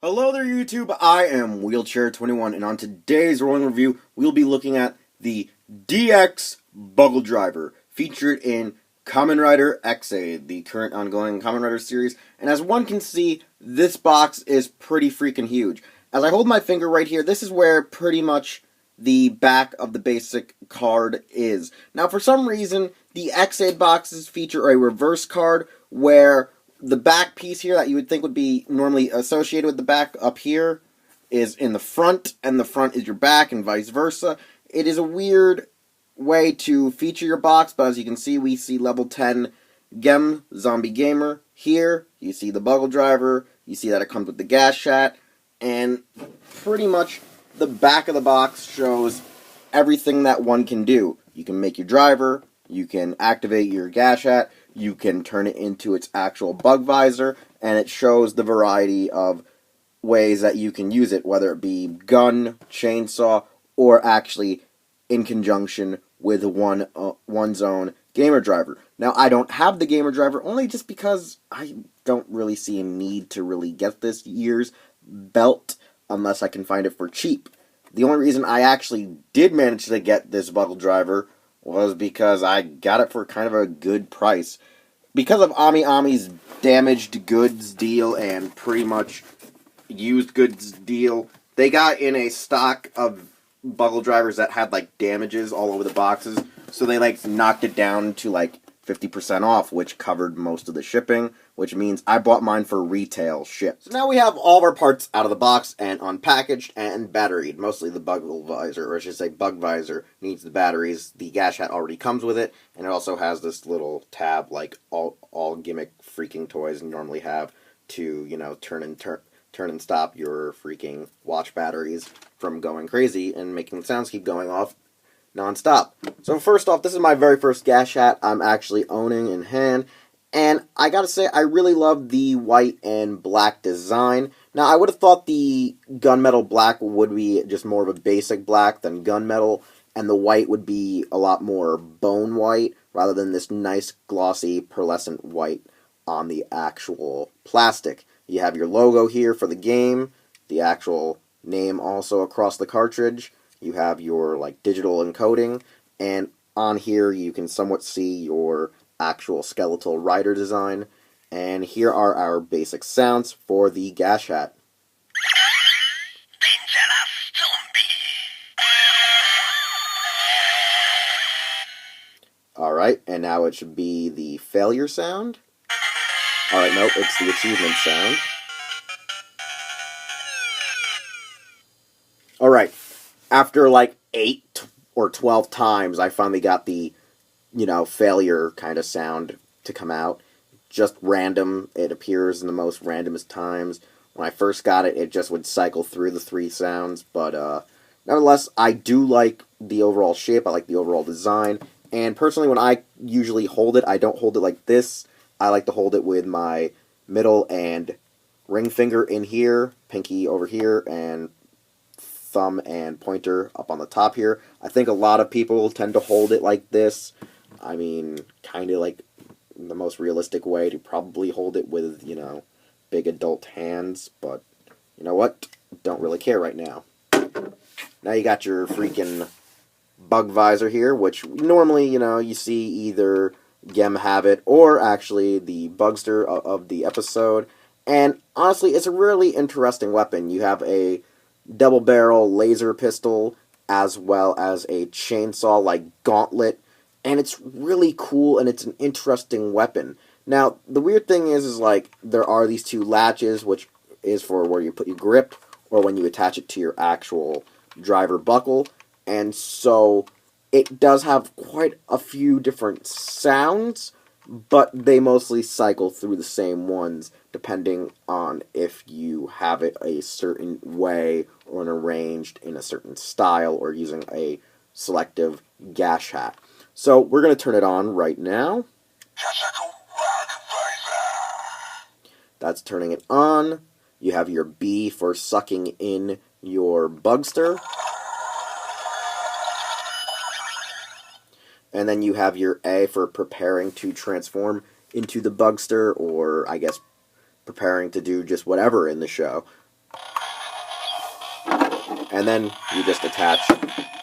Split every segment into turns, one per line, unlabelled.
Hello there YouTube, I am Wheelchair21 and on today's rolling review we'll be looking at the DX Buggle Driver featured in Kamen Rider Ex-Aid, the current ongoing Kamen Rider series, and as one can see, this box is pretty freaking huge. As I hold my finger right here, this is where pretty much the back of the basic card is. Now for some reason, the Ex-Aid boxes feature a reverse card where the back piece here that you would think would be normally associated with the back up here is in the front, and the front is your back, and vice versa. It is a weird way to feature your box, but as you can see, we see level 10 Genm Zombie Gamer. Here, you see the Buggle Driver, you see that it comes with the Gashat, and pretty much the back of the box shows everything that one can do. You can make your driver, you can activate your Gashat, you can turn it into its actual Bugvisor, and it shows the variety of ways that you can use it, whether it be gun, chainsaw, or actually in conjunction with one's own gamer driver. Now, I don't have the gamer driver only just because I don't really see a need to really get this year's belt unless I can find it for cheap. The only reason I actually did manage to get this Buggle Driver was because I got it for kind of a good price. Because of Ami's damaged goods deal and pretty much used goods deal, they got in a stock of Buggle Drivers that had like damages all over the boxes, so they like knocked it down to like 50% off, which covered most of the shipping, which means I bought mine for retail ship. So now we have all of our parts out of the box and unpackaged and batteried. Mostly the Buggle Visor, or I should say Bugvisor, needs the batteries. The Gashat already comes with it, and it also has this little tab like all gimmick freaking toys normally have to, you know, turn and stop your freaking watch batteries from going crazy and making the sounds keep going off non-stop. So first off, this is my very first Gashat I'm actually owning in hand, and I gotta say, I really love the white and black design. Now, I would have thought the gunmetal black would be just more of a basic black than gunmetal, and the white would be a lot more bone white, rather than this nice glossy pearlescent white on the actual plastic. You have your logo here for the game, the actual name also across the cartridge. You have your like digital encoding, and on here you can somewhat see your actual skeletal rider design. And here are our basic sounds for the Gashat.
Dangerous Zombie.
Alright, and now it should be the failure sound. Alright, nope, it's the achievement sound. Alright, after like 8 or 12 times, I finally got the, you know, failure kind of sound to come out. Just random. It appears in the most randomest times. When I first got it, it just would cycle through the 3 sounds, but nevertheless, I do like the overall shape. I like the overall design, and personally, when I usually hold it, I don't hold it like this. I like to hold it with my middle and ring finger in here, pinky over here, and thumb and pointer up on the top here. I think a lot of people tend to hold it like this. I mean, kind of like the most realistic way to probably hold it with, you know, big adult hands, but you know what? Don't really care right now. Now you got your freaking Bugvisor here, which normally, you know, you see either Genm have it or actually the Bugster of the episode. And honestly, it's a really interesting weapon. You have a double barrel laser pistol as well as a chainsaw like gauntlet, and it's really cool and it's an interesting weapon. Now, the weird thing is like there are these 2 latches, which is for where you put your grip or when you attach it to your actual driver buckle, and so it does have quite a few different sounds, but they mostly cycle through the same ones depending on if you have it a certain way or arranged in a certain style or using a selective Gashat. So we're going to turn it on right now.
Gashacon Bugvisor.
That's turning it on. You have your B for sucking in your Bugster. And then you have your A for preparing to transform into the Bugster, or I guess preparing to do just whatever in the show. And then you just attach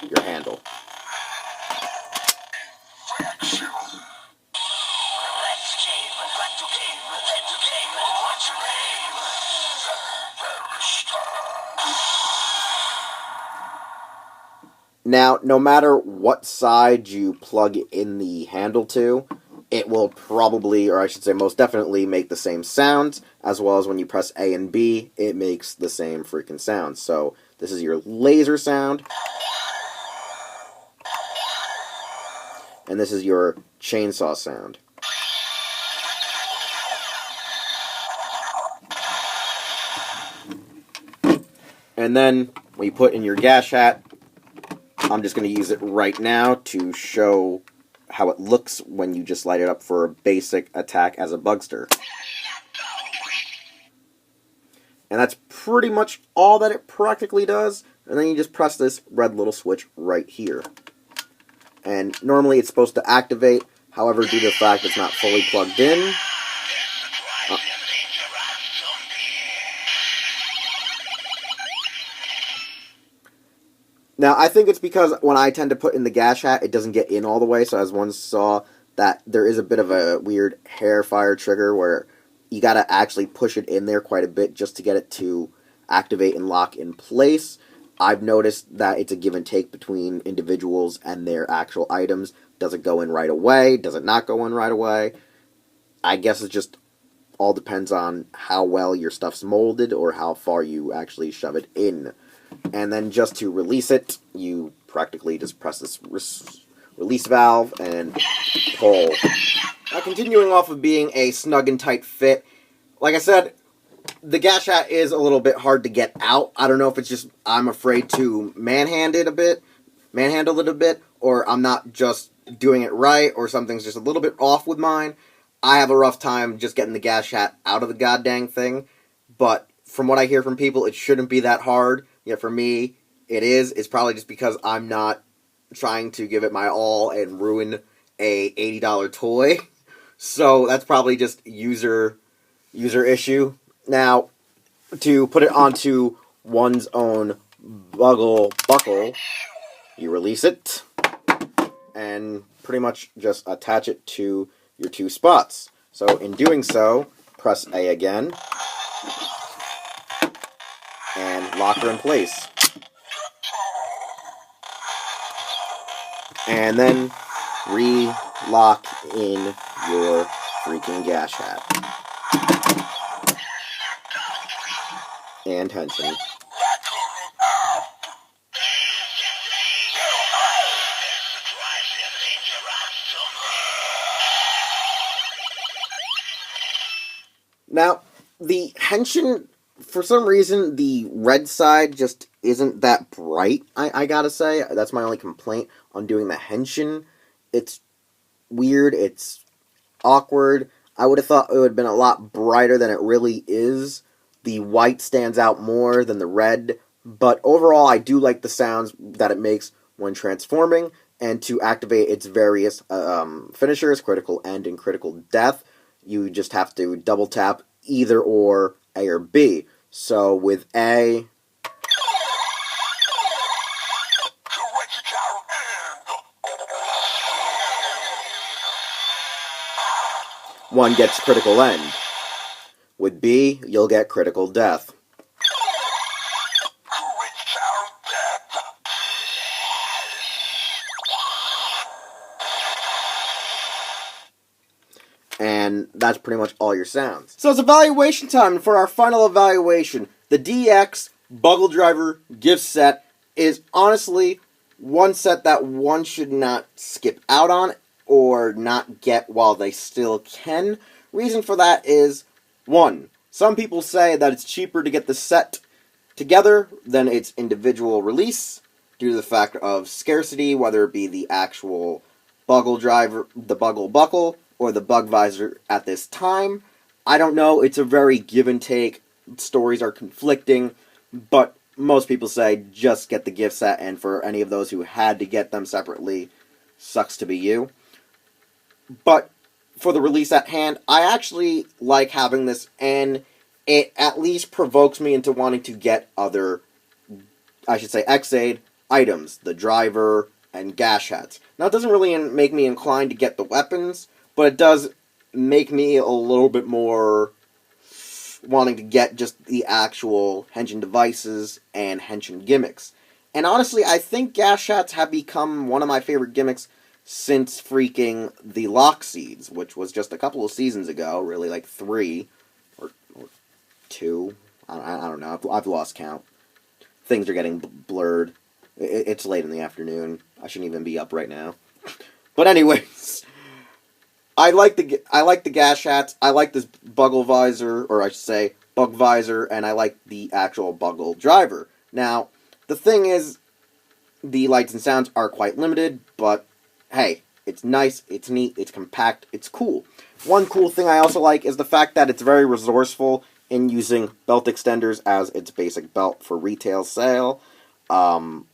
your handle. Now, no matter what side you plug in the handle to, it will probably, or I should say most definitely, make the same sounds, as well as when you press A and B, it makes the same freaking sounds. So, this is your laser sound, and this is your chainsaw sound. And then, when you put in your Gashat, I'm just going to use it right now to show how it looks when you just light it up for a basic attack as a bugster. And that's pretty much all that it practically does. And then you just press this red little switch right here. And normally it's supposed to activate, however, due to the fact it's not fully plugged in, now, I think it's because when I tend to put in the Gashat, it doesn't get in all the way, so as one saw, that there is a bit of a weird hair fire trigger where you gotta actually push it in there quite a bit just to get it to activate and lock in place. I've noticed that it's a give and take between individuals and their actual items. Does it go in right away? Does it not go in right away? I guess it just all depends on how well your stuff's molded or how far you actually shove it in. And then just to release it, you practically just press this release valve and pull. Now, continuing off of being a snug and tight fit, like I said, the Gashat is a little bit hard to get out. I don't know if it's just I'm afraid to manhandle it a bit, or I'm not just doing it right, or something's just a little bit off with mine. I have a rough time just getting the Gashat out of the goddamn thing, but from what I hear from people, it shouldn't be that hard. Yet for me, it is. It's probably just because I'm not trying to give it my all and ruin a $80 toy. So that's probably just user issue. Now, to put it onto one's own Buggle Buckle, you release it and pretty much just attach it to your two spots. So in doing so, press A again and lock her in place. And then re-lock in your freaking Gashat. And Henshin. Now, the Henshin, for some reason, the red side just isn't that bright, I gotta say. That's my only complaint on doing the Henshin. It's weird, it's awkward. I would have thought it would have been a lot brighter than it really is. The white stands out more than the red, but overall I do like the sounds that it makes when transforming, and to activate its various finishers, critical end and critical death, you just have to double tap either or A or B. So with A, one gets critical end. With B, you'll get critical death. And that's pretty much all your sounds. So it's evaluation time. For our final evaluation, the DX Buggle Driver gift set is honestly one set that one should not skip out on or not get while they still can. Reason for that is, one, some people say that it's cheaper to get the set together than its individual release due to the fact of scarcity, whether it be the actual Buggle Driver, the Buggle Buckle, or the Bugvisor at this time. I don't know, it's a very give and take, stories are conflicting, but most people say just get the gift set, and for any of those who had to get them separately, sucks to be you. But for the release at hand, I actually like having this, and it at least provokes me into wanting to get other I should say Ex-Aid items, the driver and Gashats. Now, it doesn't really make me inclined to get the weapons, but it does make me a little bit more wanting to get just the actual Henshin devices and Henshin gimmicks. And honestly, I think Gashats have become one of my favorite gimmicks since freaking the Lock Seeds, which was just a couple of seasons ago, really like 3 or 2. I don't know. I've lost count. Things are getting blurred. It's late in the afternoon. I shouldn't even be up right now. But anyways, I like the Gashats. I like this Buggle Visor, or I should say Bugvisor, and I like the actual Buggle Driver. Now, the thing is, the lights and sounds are quite limited, but hey, it's nice, it's neat, it's compact, it's cool. One cool thing I also like is the fact that it's very resourceful in using belt extenders as its basic belt for retail sale.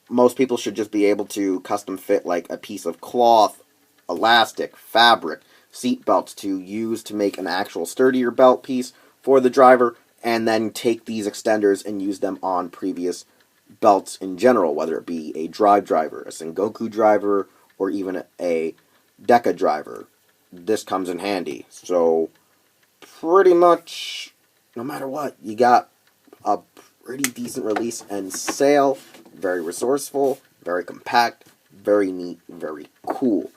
Most people should just be able to custom fit like a piece of cloth, elastic, fabric, seat belts to use to make an actual sturdier belt piece for the driver, and then take these extenders and use them on previous belts in general, whether it be a drive driver, a Sengoku driver, or even a Deca driver. This comes in handy. So, pretty much, no matter what, you got a pretty decent release and sale. Very resourceful, very compact, very neat, very cool.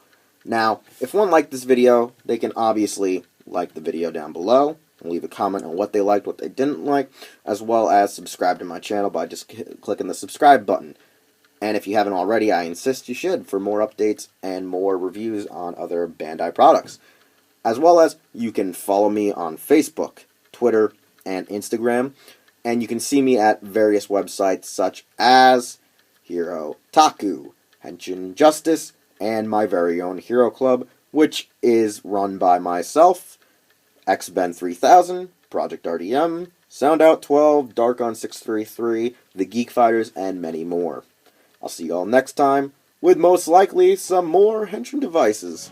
Now, if one liked this video, they can obviously like the video down below and leave a comment on what they liked, what they didn't like, as well as subscribe to my channel by just clicking the subscribe button. And if you haven't already, I insist you should for more updates and more reviews on other Bandai products. As well as, you can follow me on Facebook, Twitter, and Instagram, and you can see me at various websites such as Hero Taku, Henshin Justice, and my very own Hero Club, which is run by myself, XBen3000, Project RDM, SoundOut12, Darkon633, The Geek Fighters, and many more. I'll see you all next time, with most likely some more Henshin devices.